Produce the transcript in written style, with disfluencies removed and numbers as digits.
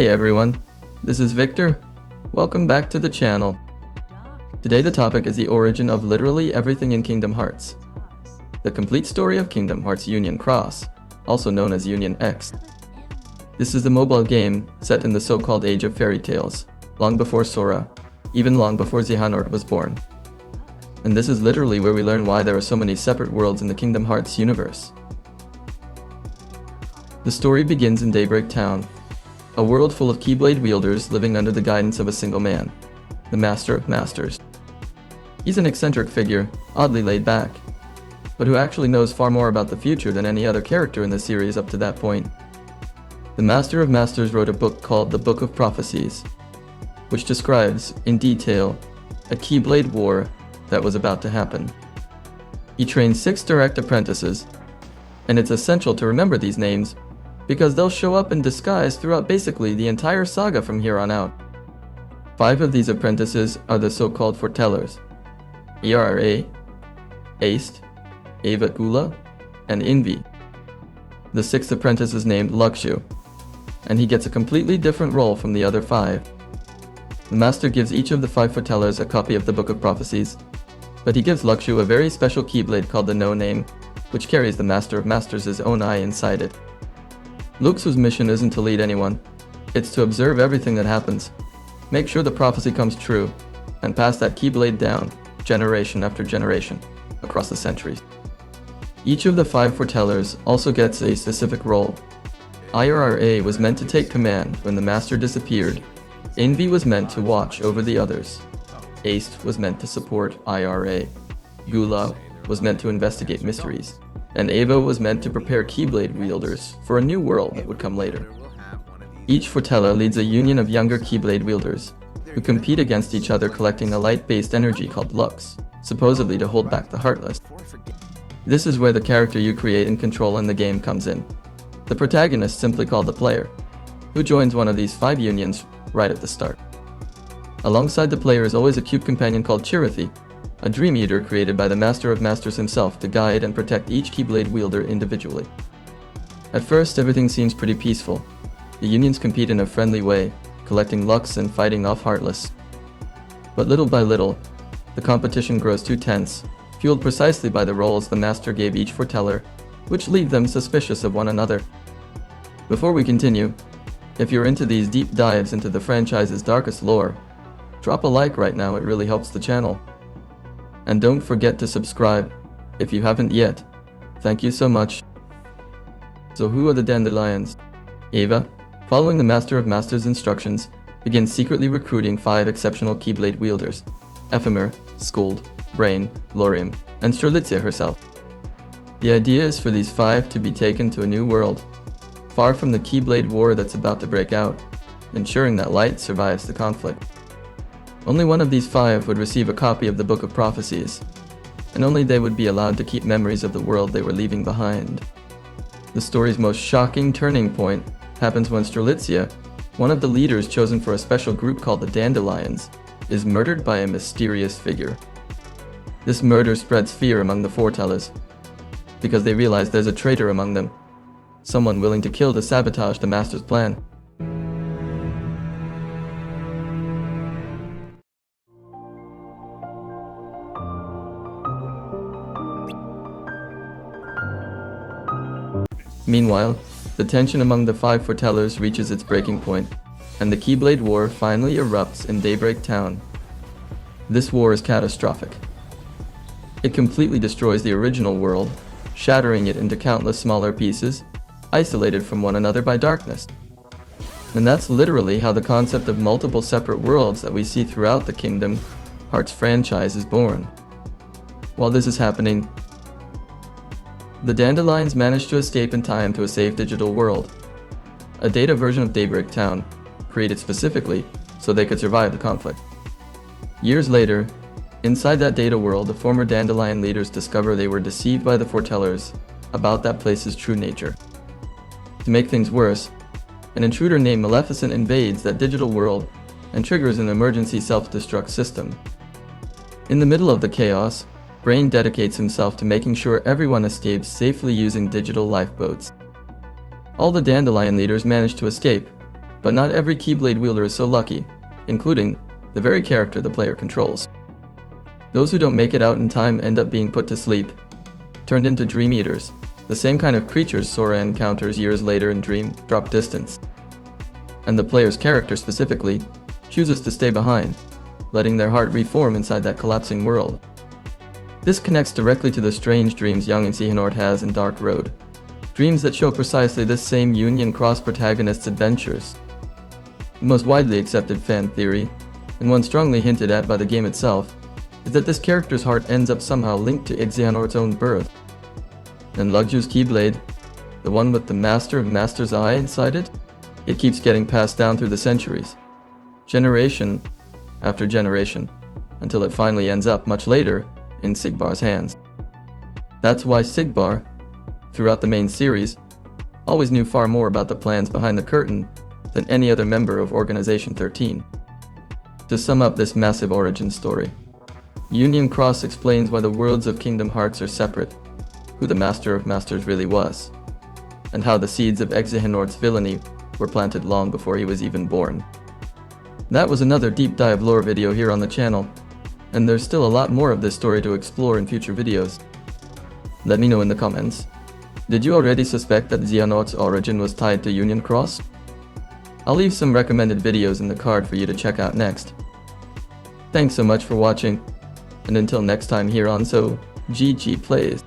Hey everyone, this is Victor. Welcome back to the channel. Today the topic is the origin of literally everything in Kingdom Hearts. The complete story of Kingdom Hearts Union Cross, also known as Union X. This is the mobile game set in the so-called Age of Fairy Tales, long before Sora, even long before Xehanort was born. And this is literally where we learn why there are so many separate worlds in the Kingdom Hearts universe. The story begins in Daybreak Town, a world full of Keyblade wielders living under the guidance of a single man, the Master of Masters. He's an eccentric figure, oddly laid back, but who actually knows far more about the future than any other character in the series up to that point. The Master of Masters wrote a book called the Book of Prophecies, which describes, in detail, a Keyblade War that was about to happen. He trained 6 direct apprentices, and it's essential to remember these names because they'll show up in disguise throughout basically the entire saga from here on out. 5 of these apprentices are the so-called foretellers: ERA, Aced, Ava Gula, and Envy. The 6th apprentice is named Luxu, and he gets a completely different role from the other 5. The master gives each of the 5 foretellers a copy of the Book of Prophecies, but he gives Luxu a very special Keyblade called the No Name, which carries the Master of Masters' own eye inside it. Luxu's mission isn't to lead anyone, it's to observe everything that happens, make sure the prophecy comes true, and pass that Keyblade down, generation after generation, across the centuries. Each of the 5 foretellers also gets a specific role. IRRA was meant to take command when the master disappeared, Envy was meant to watch over the others, Aced was meant to support IRA, Gula was meant to investigate mysteries, and Ava was meant to prepare Keyblade wielders for a new world that would come later. Each foreteller leads a union of younger Keyblade wielders, who compete against each other collecting a light-based energy called Lux, supposedly to hold back the Heartless. This is where the character you create and control in the game comes in. The protagonist, simply called the player, who joins one of these 5 unions right at the start. Alongside the player is always a cute companion called Chirithy, a Dream Eater created by the Master of Masters himself to guide and protect each Keyblade wielder individually. At first, everything seems pretty peaceful. The unions compete in a friendly way, collecting Lux and fighting off Heartless. But little by little, the competition grows too tense, fueled precisely by the roles the Master gave each foreteller, which leave them suspicious of one another. Before we continue, if you're into these deep dives into the franchise's darkest lore, drop a like right now, it really helps the channel. And don't forget to subscribe, if you haven't yet. Thank you so much. So who are the Dandelions? Ava, following the Master of Masters' instructions, begins secretly recruiting 5 exceptional Keyblade wielders: Ephemer, Skuld, Brain, Lorium, and Strelitzia herself. The idea is for these 5 to be taken to a new world, far from the Keyblade War that's about to break out, ensuring that Light survives the conflict. Only one of these 5 would receive a copy of the Book of Prophecies, and only they would be allowed to keep memories of the world they were leaving behind. The story's most shocking turning point happens when Strelitzia, one of the leaders chosen for a special group called the Dandelions, is murdered by a mysterious figure. This murder spreads fear among the foretellers, because they realize there's a traitor among them, someone willing to kill to sabotage the Master's plan. Meanwhile, the tension among the 5 foretellers reaches its breaking point, and the Keyblade War finally erupts in Daybreak Town. This war is catastrophic. It completely destroys the original world, shattering it into countless smaller pieces, isolated from one another by darkness. And that's literally how the concept of multiple separate worlds that we see throughout the Kingdom Hearts franchise is born. While this is happening, the Dandelions manage to escape in time to a safe digital world, a data version of Daybreak Town, created specifically so they could survive the conflict. Years later, inside that data world, the former Dandelion leaders discover they were deceived by the foretellers about that place's true nature. To make things worse, an intruder named Maleficent invades that digital world and triggers an emergency self-destruct system. In the middle of the chaos, Brain dedicates himself to making sure everyone escapes safely using digital lifeboats. All the Dandelion leaders manage to escape, But not every Keyblade wielder is so lucky, including the very character the player controls. Those who don't make it out in time end up being put to sleep, turned into Dream Eaters, the same kind of creatures Sora encounters years later in Dream Drop Distance. And the player's character specifically chooses to stay behind, letting their heart reform inside that collapsing world. This connects directly to the strange dreams young Xehanort has in Dark Road, dreams that show precisely this same Union Cross protagonist's adventures. The most widely accepted fan theory, and one strongly hinted at by the game itself, is that this character's heart ends up somehow linked to Xehanort's own birth. And Lugju's Keyblade, the one with the Master of Master's eye inside it, it keeps getting passed down through the centuries, generation after generation, until it finally ends up much later in Sigbar's hands. That's why Sigbar, throughout the main series, always knew far more about the plans behind the curtain than any other member of Organization 13. To sum up this massive origin story, Union Cross explains why the worlds of Kingdom Hearts are separate, who the Master of Masters really was, and how the seeds of Xehanort's villainy were planted long before he was even born. That was another deep dive lore video here on the channel, and there's still a lot more of this story to explore in future videos. Let me know in the comments. Did you already suspect that Xehanort's origin was tied to Union Cross? I'll leave some recommended videos in the card for you to check out next. Thanks so much for watching, and until next time here on So GG Plays.